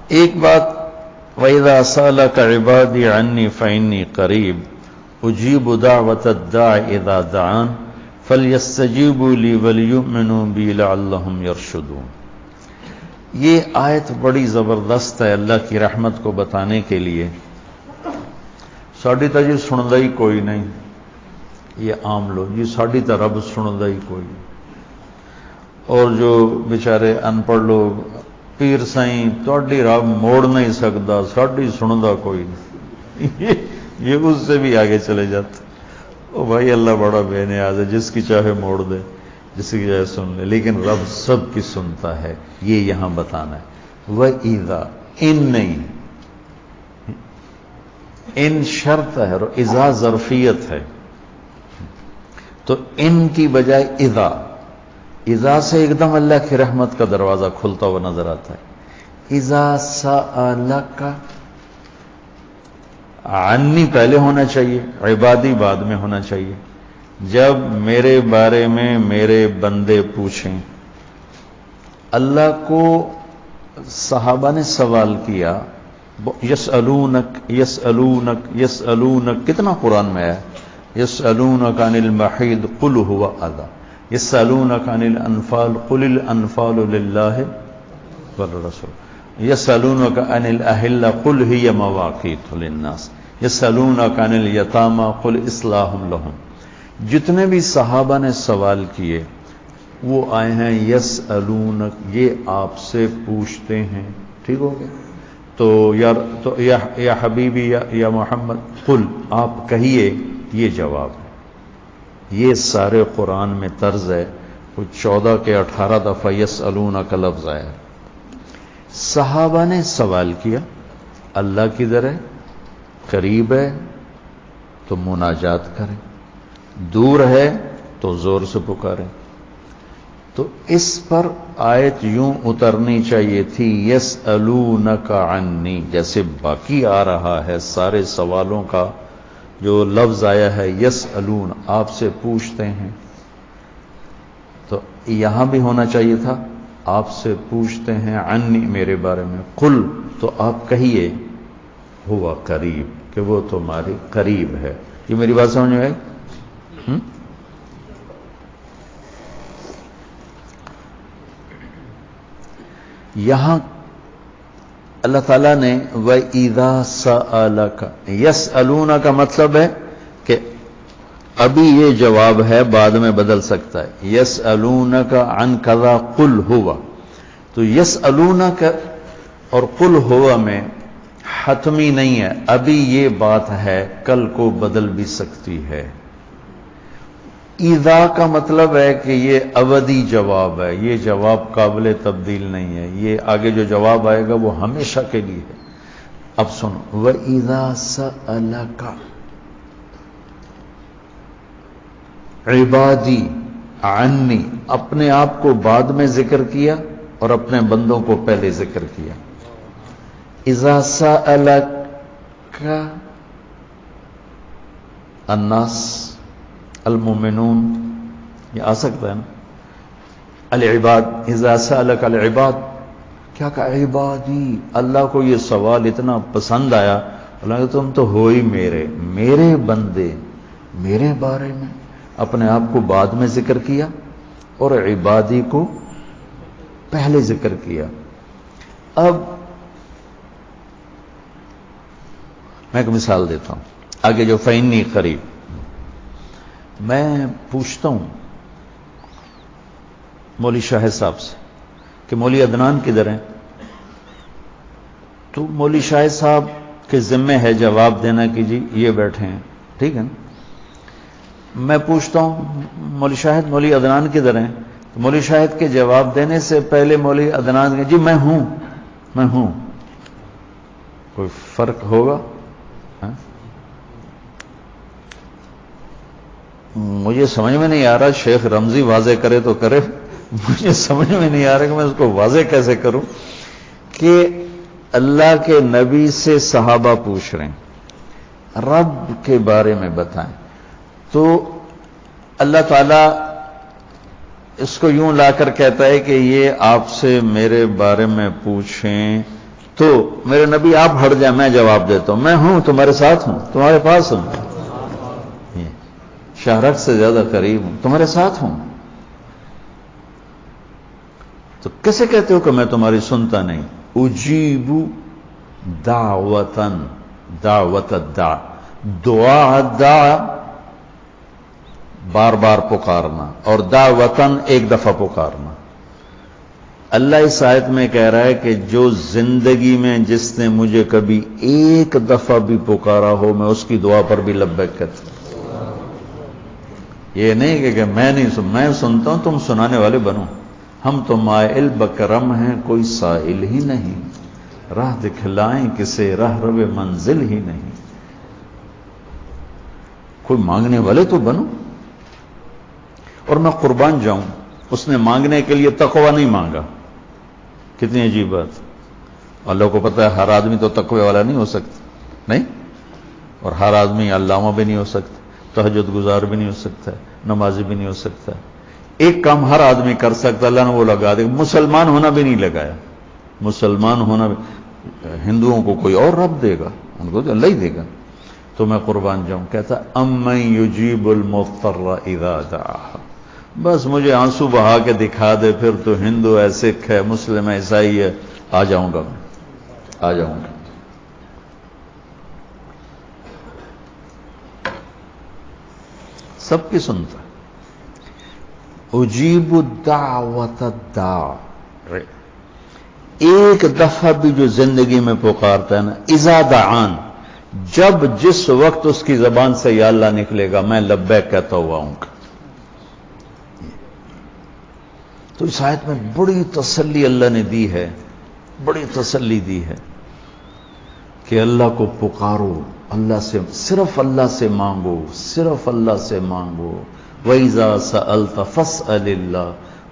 ایک بات وَإِذَا سَأَلَكَ عِبَادِي عَنِّي فَإِنِّي قَرِيبٌ أُجِيبُ دَعْوَةَ الدَّاعِ إِذَا دَعَانِ فَلْيَسْتَجِيبُوا لِي وَلْيُؤْمِنُوا بِي لَعَلَّهُمْ يَرْشُدُونَ۔ یہ آیت بڑی زبردست ہے اللہ کی رحمت کو بتانے کے لیے۔ ساڈی تا جی سندا ہی کوئی نہیں، یہ عام لوگ، جی ساڈی تا رب سندا ہی کوئی نہیں۔ اور جو بیچارے ان پڑھ لوگ، پیر سائیں تہاڈی رب موڑ نہیں سکتا، ساڈی سندا کوئی نہیں، یہ اس سے بھی آگے چلے جاتے۔ او بھائی اللہ بڑا بے نیاز ہے، جس کی چاہے موڑ دے، جس کی چاہے سن لے، لیکن رب سب کی سنتا ہے، یہ یہاں بتانا ہے۔ وَإِذَا، ان نہیں، ان شرط ہے اور اذا ظرفیت ہے، تو ان کی بجائے اذا سے ایک دم اللہ کی رحمت کا دروازہ کھلتا ہوا نظر آتا ہے۔ اذا سألک، عنی پہلے ہونا چاہیے، عبادی بعد میں ہونا چاہیے۔ جب میرے بارے میں میرے بندے پوچھیں، اللہ کو صحابہ نے سوال کیا، یسألونک یسألونک یسألونک، کتنا قرآن میں ہے، یسألونک عن المحیض قل هو اذی، یسألونک عن الانفال قل الانفال للہ والرسول، یسألونک عن الاہلہ قل ہی مواقیت للناس، یسألونک عن الیتامى قل اصلاح لہم۔ جتنے بھی صحابہ نے سوال کیے وہ آئے ہیں یسألونک، یہ آپ سے پوچھتے ہیں، ٹھیک ہو گیا؟ تو یا حبیبی یا محمد، قل، آپ کہیے، یہ جواب ہے۔ یہ سارے قرآن میں طرز ہے، کچھ 14 کے 18 دفعہ یسألونک کا لفظ آیا ہے۔ صحابہ نے سوال کیا، اللہ کدھر ہے؟ قریب ہے تو مناجات کریں، دور ہے تو زور سے پکاریں۔ تو اس پر آیت یوں اترنی چاہیے تھی، یسألونک عنی، جیسے باقی آ رہا ہے سارے سوالوں کا جو لفظ آیا ہے یسألون، آپ سے پوچھتے ہیں، تو یہاں بھی ہونا چاہیے تھا آپ سے پوچھتے ہیں، عنی میرے بارے میں، قل تو آپ کہیے، ہوا قریب، کہ وہ تمہارے قریب ہے۔ یہ میری بات سمجھ میں آئی؟ یہاں اللہ تعالیٰ نے وَإِذَا سَأَلَكَ، یسألون کا مطلب ہے کہ ابھی یہ جواب ہے، بعد میں بدل سکتا ہے۔ یسألونک عن کذا قل ہوا، تو یسألونک اور قل ہوا میں حتمی نہیں ہے، ابھی یہ بات ہے، کل کو بدل بھی سکتی ہے۔ اذا کا مطلب ہے کہ یہ ابدی جواب ہے، یہ جواب قابل تبدیل نہیں ہے، یہ آگے جو جواب آئے گا وہ ہمیشہ کے لیے ہے۔ اب سنو، وَإِذَا سَأَلَكَ عبادی عنی، اپنے آپ کو بعد میں ذکر کیا اور اپنے بندوں کو پہلے ذکر کیا۔ اذا سألک الناس المؤمنون، یہ آ سکتا ہے نا، العباد، اذا سألک العباد، کیا کہا؟ عبادی، اللہ کو یہ سوال اتنا پسند آیا، اللہ کہ تم تو ہو ہی میرے بندے، میرے بارے میں اپنے آپ کو بعد میں ذکر کیا اور عبادی کو پہلے ذکر کیا۔ اب میں ایک مثال دیتا ہوں آگے، جو فإنی قریب، میں پوچھتا ہوں مولوی شاہد صاحب سے کہ مولوی عدنان کدھر ہیں، تو مولوی شاہد صاحب کے ذمے ہے جواب دینا کہ جی یہ بیٹھے ہیں، ٹھیک ہے نا؟ میں پوچھتا ہوں مولوی شاہد، مولوی عدنان کدھر ہیں، تو مولوی شاہد کے جواب دینے سے پہلے مولوی عدنان جی میں ہوں، کوئی فرق ہوگا؟ مجھے سمجھ میں نہیں آ رہا، شیخ رمزی واضح کرے تو کرے، مجھے سمجھ میں نہیں آ رہا کہ میں اس کو واضح کیسے کروں کہ اللہ کے نبی سے صحابہ پوچھ رہے ہیں، رب کے بارے میں بتائیں، تو اللہ تعالیٰ اس کو یوں لا کر کہتا ہے کہ یہ آپ سے میرے بارے میں پوچھیں تو میرے نبی آپ ہٹ جائیں میں جواب دیتا ہوں، میں ہوں تمہارے ساتھ ہوں، تمہارے پاس ہوں، شہرت سے زیادہ قریب ہوں، تمہارے ساتھ ہوں. تو کیسے کہتے ہو کہ میں تمہاری سنتا نہیں؟ اجیب دعوتن، دعوت الدع، دعا دعا بار بار پکارنا، اور دعوتن ایک دفعہ پکارنا. اللہ اس آیت میں کہہ رہا ہے کہ جو زندگی میں جس نے مجھے کبھی ایک دفعہ بھی پکارا ہو میں اس کی دعا پر بھی لبیک کہتا ہوں. یہ نہیں کہ میں نہیں میں سنتا ہوں، تم سنانے والے بنو. ہم تو مائل بکرم ہیں، کوئی سائل ہی نہیں، راہ دکھلائیں کسے راہ رو منزل ہی نہیں. کوئی مانگنے والے تو بنو. اور میں قربان جاؤں، اس نے مانگنے کے لیے تقوی نہیں مانگا. کتنی عجیب بات. اللہ کو پتہ ہے ہر آدمی تو تقوی والا نہیں ہو سکتا، نہیں، اور ہر آدمی علامہ بھی نہیں ہو سکتا، تہجد گزار بھی نہیں ہو سکتا، نمازی بھی نہیں ہو سکتا. ایک کام ہر آدمی کر سکتا، اللہ نے وہ لگا دے. مسلمان ہونا بھی نہیں لگایا. مسلمان ہونا بھی، ہندوؤں کو کوئی اور رب دے گا، ان کو تو اللہ ہی دے گا. تو میں قربان جاؤں، کہتا امن یجیب المضطر اذا دعاہ. بس مجھے آنسو بہا کے دکھا دے، پھر تو ہندو ہے، سکھ ہے، مسلم ہے، عیسائی ہے، آ جاؤں گا، میں آ جاؤں گا. سب کی سنتا. اجیب الدعوت الداع، ایک دفعہ بھی جو زندگی میں پکارتا ہے نا، اذا دعان، جب جس وقت اس کی زبان سے یا اللہ نکلے گا میں لبیک کہتا ہوا ہوں. تو اس آیت میں بڑی تسلی اللہ نے دی ہے، بڑی تسلی دی ہے کہ اللہ کو پکارو، اللہ سے، صرف اللہ سے مانگو، صرف اللہ سے مانگو. وَإِذَا سَأَلْتَ فَاسْأَلِ اللَّهِ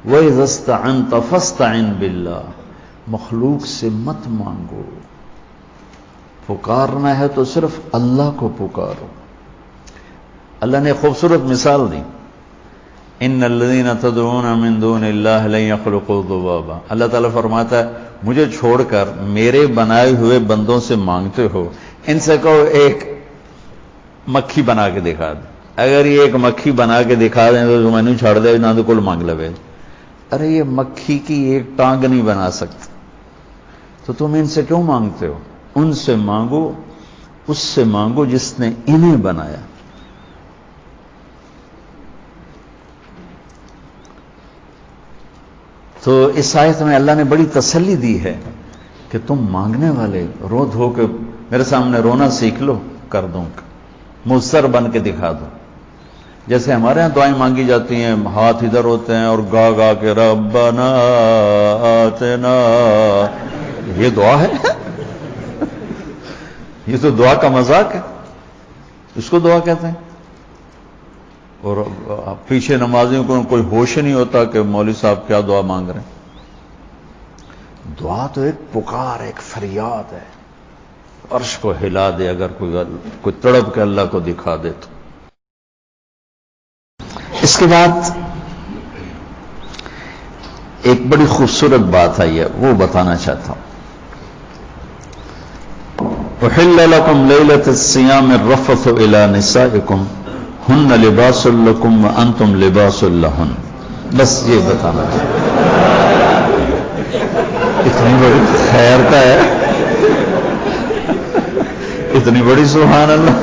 وَإِذَا اسْتَعَنْتَ فَاسْتَعِنْ بِاللَّهِ. مخلوق سے مت مانگو. پکارنا ہے تو صرف اللہ کو پکارو. اللہ نے خوبصورت مثال دی، ان الذین تدعون من دون اللہ لن یخلقوا ذبابا. اللہ تعالیٰ فرماتا ہے مجھے چھوڑ کر میرے بنائے ہوئے بندوں سے مانگتے ہو، ان سے کہو ایک مکھی بنا کے دکھا دیں. اگر یہ ایک مکھی بنا کے دکھا دیں تو میں نہیں چھاڑ دے، نہ تو کل مانگ لے. ارے یہ مکھی کی ایک ٹانگ نہیں بنا سکتا، تو تم ان سے کیوں مانگتے ہو؟ ان سے مانگو، اس سے مانگو جس نے انہیں بنایا. تو اس آیت میں اللہ نے بڑی تسلی دی ہے کہ تم مانگنے والے رو دھو کے میرے سامنے رونا سیکھ لو، کر دوں، مضطر بن کے دکھا دو. جیسے ہمارے ہاں دعائیں مانگی جاتی ہیں، ہاتھ ادھر ہوتے ہیں اور گا گا کے ربنا آتنا، یہ دعا ہے؟ یہ تو دعا کا مذاق ہے، اس کو دعا کہتے ہیں. اور پیچھے نمازیوں کو کوئی ہوش نہیں ہوتا کہ مولوی صاحب کیا دعا مانگ رہے ہیں. دعا تو ایک پکار، ایک فریاد ہے، عرش کو ہلا دے اگر کوئی تڑپ کے اللہ کو دکھا دے تو. اس کے بعد ایک بڑی خوبصورت بات آئی ہے، وہ بتانا چاہتا ہوں. احل لکم لیلۃ الصیام الرفث الی نسائکم ہن لباس لکم وانتم لباس لہن. بس یہ بتانا چاہتا. اتنی بڑی خیر کا ہے، اتنی بڑی سبحان اللہ.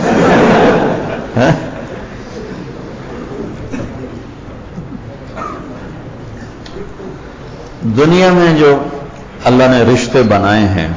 دنیا میں جو اللہ نے رشتے بنائے ہیں